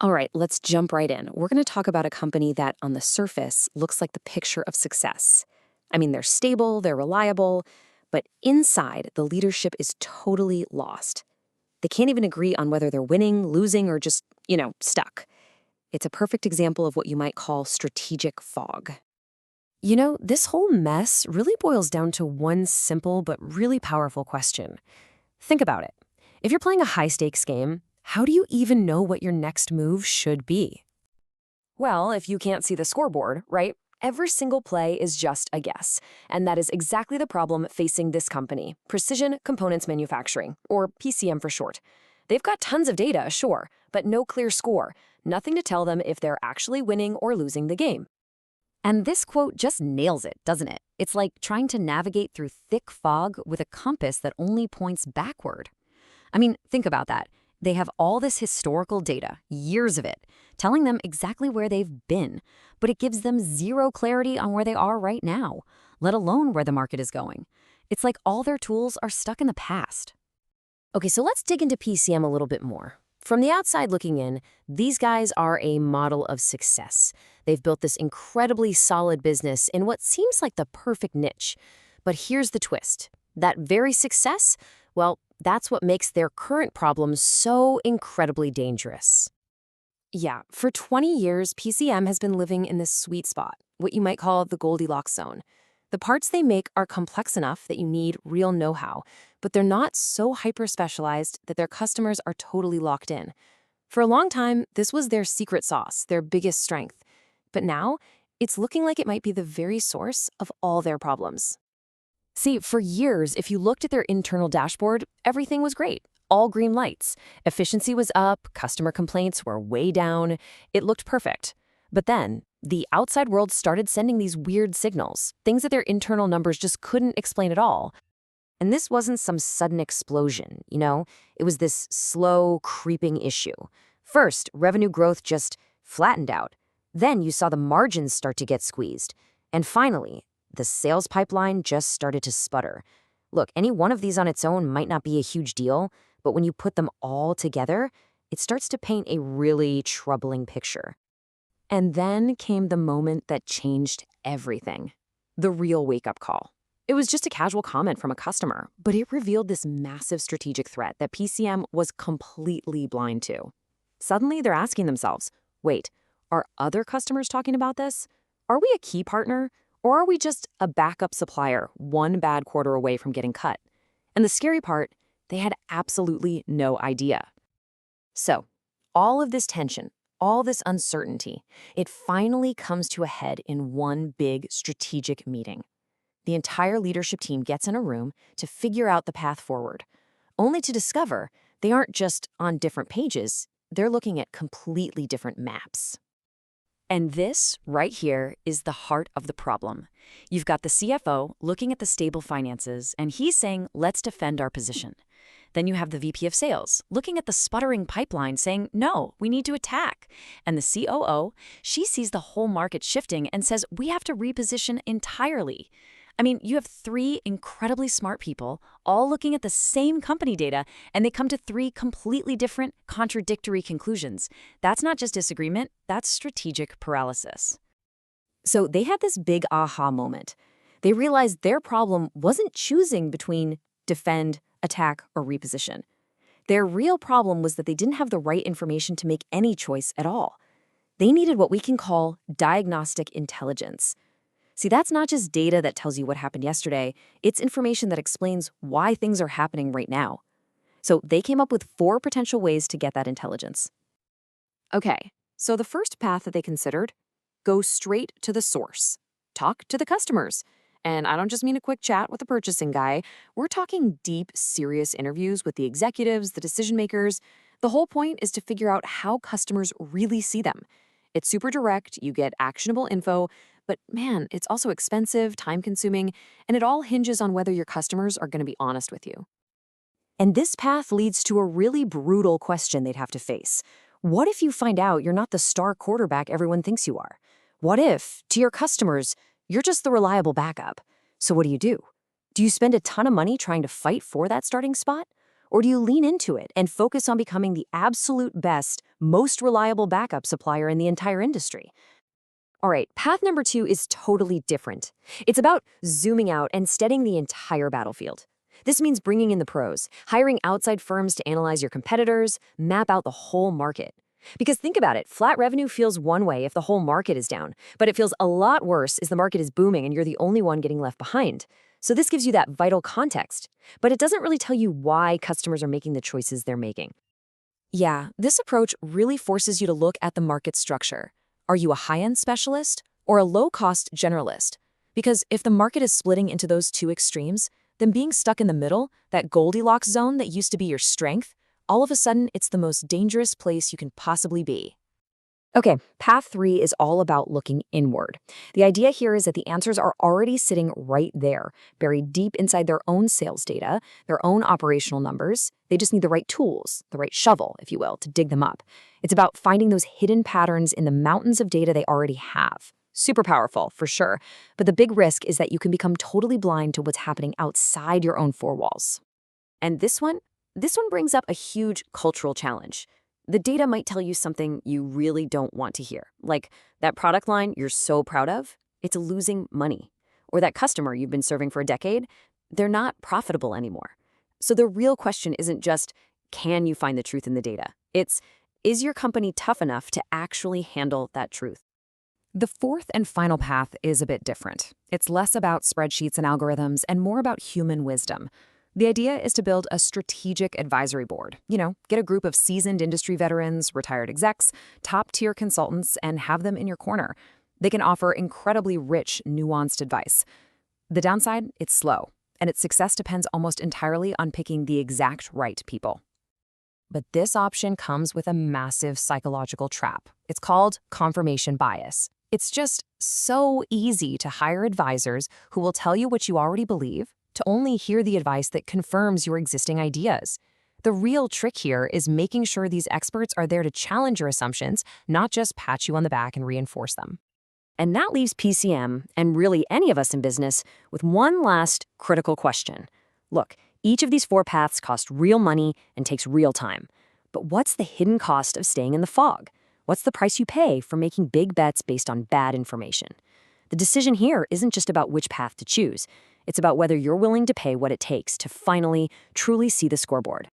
All right, let's jump right in. We're going to talk about a company that, on the surface, looks like the picture of success. I mean, they're stable, they're reliable, but inside, the leadership is totally lost. They can't even agree on whether they're winning, losing, or just, stuck. It's a perfect example of what you might call strategic fog. This whole mess really boils down to one simple but really powerful question. Think about it. If you're playing a high stakes game, how do you even know what your next move should be? Well, if you can't see the scoreboard, right? Every single play is just a guess. And that is exactly the problem facing this company, Precision Components Manufacturing, or PCM for short. They've got tons of data, sure, but no clear score, nothing to tell them if they're actually winning or losing the game. And this quote just nails it, doesn't it? It's like trying to navigate through thick fog with a compass that only points backward. I mean, think about that. They have all this historical data, years of it, telling them exactly where they've been, but it gives them zero clarity on where they are right now, let alone where the market is going. It's like all their tools are stuck in the past. Okay, so let's dig into PCM a little bit more. From the outside looking in, these guys are a model of success. They've built this incredibly solid business in what seems like the perfect niche. But here's the twist. That very success, well, that's what makes their current problems so incredibly dangerous. Yeah, for 20 years, PCM has been living in this sweet spot, what you might call the Goldilocks zone. The parts they make are complex enough that you need real know-how, but they're not so hyper-specialized that their customers are totally locked in. For a long time, this was their secret sauce, their biggest strength. But now, it's looking like it might be the very source of all their problems. See, for years, if you looked at their internal dashboard, everything was great. All green lights. Efficiency was up, customer complaints were way down. It looked perfect. But then, the outside world started sending these weird signals, things that their internal numbers just couldn't explain at all. And this wasn't some sudden explosion. It was this slow, creeping issue. First, revenue growth just flattened out. Then you saw the margins start to get squeezed. And finally, the sales pipeline just started to sputter. Look, any one of these on its own might not be a huge deal, but when you put them all together, it starts to paint a really troubling picture. And then came the moment that changed everything. The real wake-up call. It was just a casual comment from a customer, but it revealed this massive strategic threat that PCM was completely blind to. Suddenly, they're asking themselves, wait, are other customers talking about this? Are we a key partner? Or are we just a backup supplier, one bad quarter away from getting cut? And the scary part, they had absolutely no idea. So, all of this tension, all this uncertainty, it finally comes to a head in one big strategic meeting. The entire leadership team gets in a room to figure out the path forward, only to discover they aren't just on different pages, they're looking at completely different maps. And this, right here, is the heart of the problem. You've got the CFO looking at the stable finances, and he's saying, let's defend our position. Then you have the VP of Sales looking at the sputtering pipeline saying, no, we need to attack. And the COO, she sees the whole market shifting and says, we have to reposition entirely. I mean, you have three incredibly smart people all looking at the same company data, and they come to three completely different, contradictory conclusions. That's not just disagreement, that's strategic paralysis. So they had this big aha moment. They realized their problem wasn't choosing between defend, attack, or reposition. Their real problem was that they didn't have the right information to make any choice at all. They needed what we can call diagnostic intelligence. See, that's not just data that tells you what happened yesterday, it's information that explains why things are happening right now. So they came up with 4 potential ways to get that intelligence. Okay, so the first path that they considered, go straight to the source. Talk to the customers. And I don't just mean a quick chat with the purchasing guy. We're talking deep, serious interviews with the executives, the decision makers. The whole point is to figure out how customers really see them. It's super direct, you get actionable info, but man, it's also expensive, time-consuming, and it all hinges on whether your customers are going to be honest with you. And this path leads to a really brutal question they'd have to face. What if you find out you're not the star quarterback everyone thinks you are? What if, to your customers, you're just the reliable backup? So what do? Do you spend a ton of money trying to fight for that starting spot? Or do you lean into it and focus on becoming the absolute best, most reliable backup supplier in the entire industry? All right, path number 2 is totally different. It's about zooming out and studying the entire battlefield. This means bringing in the pros, hiring outside firms to analyze your competitors, map out the whole market. Because think about it, flat revenue feels one way if the whole market is down, but it feels a lot worse as the market is booming and you're the only one getting left behind. So this gives you that vital context, but it doesn't really tell you why customers are making the choices they're making. Yeah, this approach really forces you to look at the market structure. Are you a high-end specialist or a low-cost generalist? Because if the market is splitting into those two extremes, then being stuck in the middle, that Goldilocks zone that used to be your strength, all of a sudden it's the most dangerous place you can possibly be. Okay, path 3 is all about looking inward. The idea here is that the answers are already sitting right there, buried deep inside their own sales data, their own operational numbers. They just need the right tools, the right shovel, if you will, to dig them up. It's about finding those hidden patterns in the mountains of data they already have. Super powerful, for sure. But the big risk is that you can become totally blind to what's happening outside your own four walls. And this one brings up a huge cultural challenge. The data might tell you something you really don't want to hear, like that product line you're so proud of, it's losing money. Or that customer you've been serving for a decade, they're not profitable anymore. So the real question isn't just, can you find the truth in the data? It's, is your company tough enough to actually handle that truth? The fourth and final path is a bit different. It's less about spreadsheets and algorithms and more about human wisdom. The idea is to build a strategic advisory board. Get a group of seasoned industry veterans, retired execs, top-tier consultants, and have them in your corner. They can offer incredibly rich, nuanced advice. The downside, it's slow, and its success depends almost entirely on picking the exact right people. But this option comes with a massive psychological trap. It's called confirmation bias. It's just so easy to hire advisors who will tell you what you already believe, to only hear the advice that confirms your existing ideas. The real trick here is making sure these experts are there to challenge your assumptions, not just pat you on the back and reinforce them. And that leaves PCM, and really any of us in business, with one last critical question. Look, each of these 4 paths cost real money and takes real time. But what's the hidden cost of staying in the fog? What's the price you pay for making big bets based on bad information? The decision here isn't just about which path to choose. It's about whether you're willing to pay what it takes to finally, truly see the scoreboard.